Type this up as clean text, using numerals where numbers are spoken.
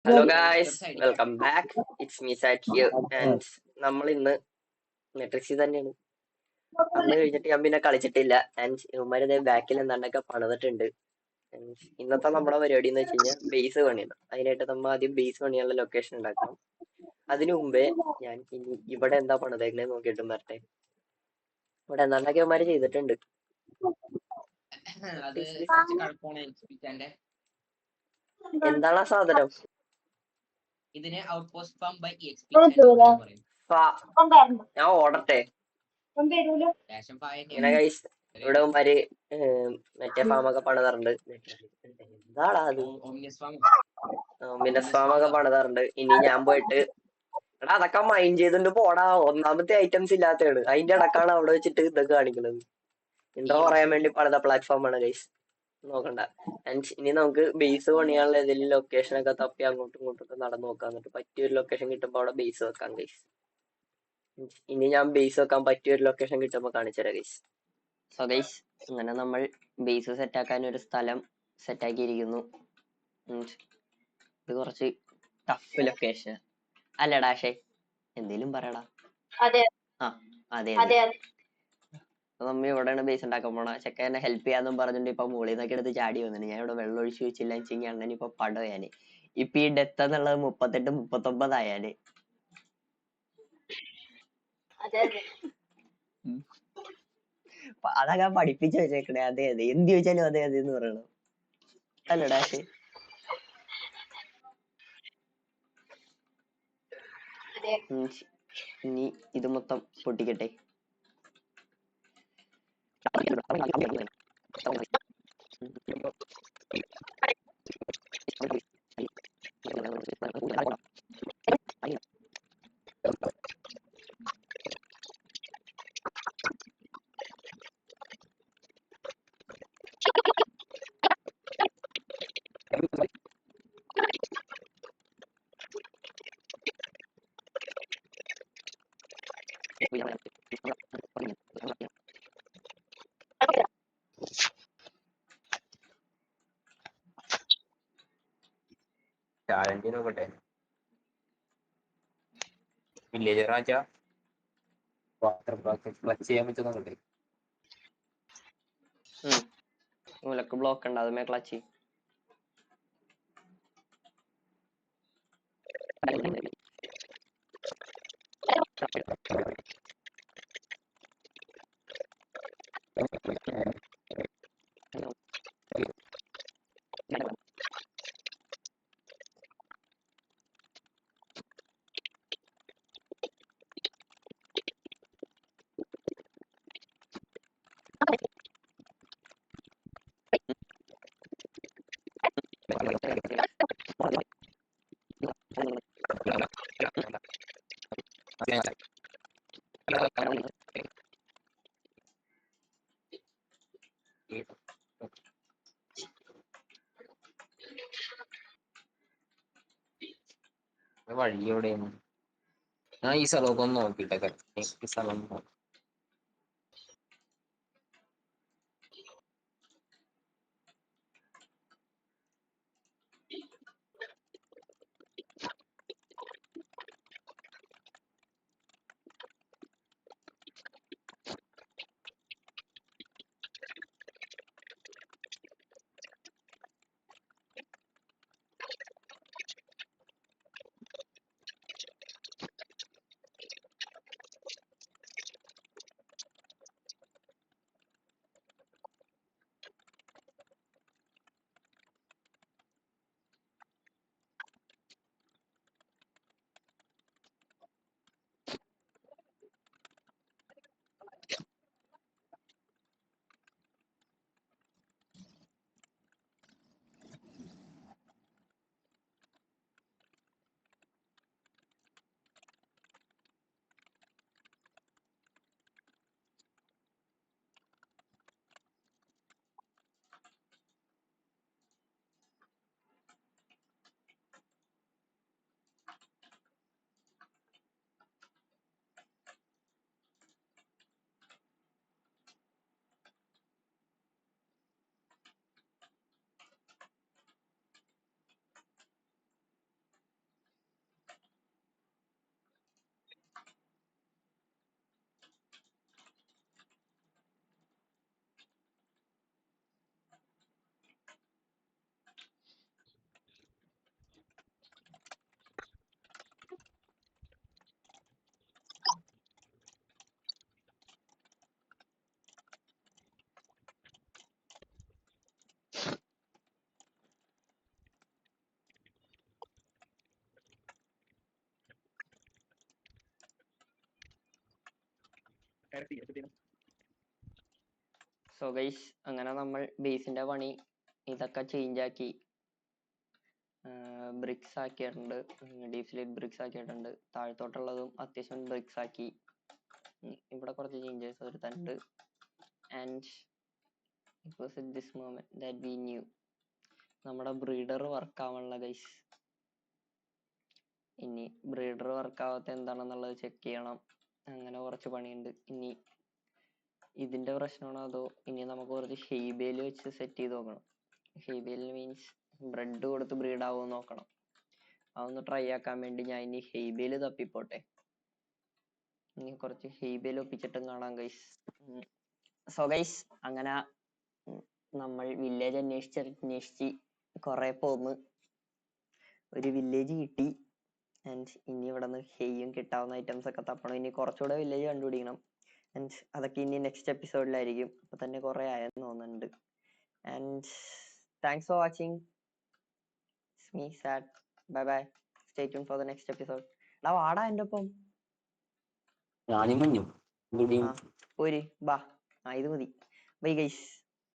Hello guys, welcome back. It's me SAT here and നമ്മൾ ഇന്ന് മെട്രിക്സിൽ തന്നെയാണ്. അന്ന് കഴിഞ്ഞിട്ട് ഞാൻ പിന്നെ കളിച്ചിട്ടില്ല. ആൻഡ് ഇവന്മാരുടെ ബാക്കിൽ എന്താണ്ടൊക്കെ പണിതിട്ടുണ്ട്. And ഇന്നത്തെ നമ്മുടെ പരിപാടി എന്ന് വെച്ച് കഴിഞ്ഞാൽ ബേസ് പണിയാണ്. അതിനായിട്ട് നമ്മൾ ആദ്യം ബേസ് പണിയുള്ള ലൊക്കേഷൻ ഉണ്ടാക്കണം. അതിനു മുമ്പേ ഞാൻ ഇനി ഇവിടെ എന്താ പണിതേക്കണേന്ന് നോക്കിയിട്ട് വരട്ടെ. ഇവിടെ എന്താണ്ടൊക്കെ ഇവന്മാര് ചെയ്തിട്ടുണ്ട്. എന്താണ് ആ സാധനം? ഇതിനെ ഔട്ട്പോസ്റ്റ് ഫാം ബൈ എക്സ്പി ഞാൻ ഓടട്ടെ. ഇങ്ങനെ ഗൈസ് ഇവിടെ ഇവന്മാര് മറ്റേ ഫാമൊക്കെ പണിതാറുണ്ട്. എന്താടാ അത്? മിനസ് ഫാമൊക്കെ പണിതാറുണ്ട്. ഇനി ഞാൻ പോയിട്ട് എടാ അതൊക്കെ മൈൻഡ് ചെയ്തിട്ട് പോടാ. ഒന്നാമത്തെ ഐറ്റംസ് ഇല്ലാത്തതാണ്. അതിന്റെ ഇടക്കാണ് അവിടെ വെച്ചിട്ട് ഇതൊക്കെ കാണിക്കുന്നത്. ഇൻട്രോ പറയാൻ വേണ്ടി പണിത പ്ലാറ്റ്ഫോം ആണ് ഗൈസ്. നോക്കണ്ട. ആൻഡ് ഇനി നമുക്ക് ബേസ് പണിയാനുള്ള ഏതെങ്കിലും ലൊക്കേഷൻ ഒക്കെ തപ്പി അങ്ങോട്ടും ഇങ്ങോട്ടും ഒക്കെ നടന്നു നോക്കാം. എന്നിട്ട് പറ്റിയൊരു ലൊക്കേഷൻ കിട്ടുമ്പോൾ അവിടെ ബേസ് വെക്കാം ഗൈസ്. ഇനി ഞാൻ ബേസ് വെക്കാൻ പറ്റിയൊരു ലൊക്കേഷൻ കിട്ടുമ്പോൾ കാണിച്ചുതരാം ഗൈസ്. സോ ഗൈസ് അങ്ങനെ നമ്മൾ ബേസ് സെറ്റാക്കാൻ ഒരു സ്ഥലം സെറ്റാക്കിയിരിക്കുന്നു. ഇത് കുറച്ച് ടഫ് ലൊക്കേഷൻ അല്ലടാ. ഷേ എന്തേലും പറയടാ. ആ അതെ അതെ. നമ്മ ഇവിടെയാണ് ബേസ് ഉണ്ടാക്കാൻ പോണ. ചെക്കൻ എന്നെ ഹെൽപ്പ് ചെയ്യാന്നും പറഞ്ഞിട്ട് ഇപ്പൊ മുകളിൽ നിന്നൊക്കെ എടുത്ത് ചാടി വന്നിട്ട് ഞാൻ ഇവിടെ വെള്ളം ഒഴിച്ചു വെച്ചില്ല വെച്ചെങ്കിൽ അണ്ണൻ ഇപ്പൊ പടയാന്. ഇപ്പൊ ഈ ഡെത്ത് എന്നുള്ളത് 38 39 ആയാല്. അതൊക്കെ പഠിപ്പിച്ചു വെച്ചേക്കണേ. അതെ അതെ എന്ത് ചോദിച്ചാലും അതെ അതെ എന്ന് പറയണം അല്ലടാ. ഷേ ഇനി ഇത് മൊത്തം പൊട്ടിക്കട്ടെ. ചാലഞ്ച് നോക്കട്ടെ. വില്ലേജർ രാജ ക്ലച്ച് ചെയ്യാൻ പറ്റും നോക്കട്ടെ. മൂലക്ക് ബ്ലോക്ക് ഉണ്ട്. അതുമേ ക്ലച്ച് വഴി എവിടെയാണ്? ഞാൻ ഈ സ്ഥലമൊക്കെ ഒന്ന് നോക്കിട്ടെ. ഈ സ്ഥലം സോ ഗൈസ് അങ്ങനെ നമ്മൾ ബേസിന്റെ പണി ഇതൊക്കെ ചേഞ്ച് ആക്കി ബ്രിക്സ് ആക്കിയിട്ടുണ്ട്. ഡീപ് സ്ലീറ്റ് ബ്രിക്സ് ആക്കിയിട്ടുണ്ട്. താഴത്തോട്ടുള്ളതും അത്യാവശ്യം ബ്രിക്സ് ആക്കി. ഇവിടെ കുറച്ച് ചേഞ്ചസ് വരുത്താനുണ്ട്. And it was at this moment that we knew നമ്മുടെ ബ്രീഡർ വർക്ക് ആവാനുള്ള ഗൈസ്. ഇനി ബ്രീഡർ വർക്ക് ആവാത്ത എന്താണെന്നുള്ളത് ചെക്ക് ചെയ്യണം. അങ്ങനെ കുറച്ച് പണിയുണ്ട്. ഇനി ഇതിന്റെ പ്രശ്നമാണോ അതോ ഇനി നമുക്ക് കുറച്ച് ഷെയ്ബേൽ വെച്ച് സെറ്റ് ചെയ്ത് നോക്കണം. ഷെയ്ബേൽ മീൻസ് ബ്രെഡ് കൊടുത്ത് ബ്രീഡ് ആവുമോ നോക്കണം. അതൊന്ന് ട്രൈ ആക്കാൻ വേണ്ടി ഞാൻ ഇനി ഹെയ്ബേല് തപ്പിപ്പോട്ടെ. ഇനി കുറച്ച് ഹെയ്ബേൽ ഒപ്പിച്ചിട്ടും കാണാം ഗൈസ്. സോ ഗൈസ് അങ്ങനെ നമ്മൾ വില്ലേജ് അന്വേഷിച്ച് കുറെ പോന്ന് ഒരു വില്ലേജ് കിട്ടി. ആൻഡ് ഇനി ഇവിടെ നിന്ന് ഹെയ്യും കിട്ടാവുന്ന ഐറ്റംസ് ഒക്കെ തപ്പണം. ഇനി കുറച്ചുകൂടെ വില്ലേജ് കണ്ടുപിടിക്കണം. ആൻഡ് അതൊക്കെ ഇനി നെക്സ്റ്റ് എപ്പിസോഡിലായിരിക്കും. ഇപ്പൊ തന്നെ കുറെ ആയെന്ന് തോന്നുന്നുണ്ട്. And thanks for watching. It's me, Sad. Bye bye. Stay tuned for the next episode. എടാ വാടാ എൻ്റെ ഒപ്പം. ഞാനും മഞ്ഞു പോര് ബാ. ഇത് മതി. Bye guys.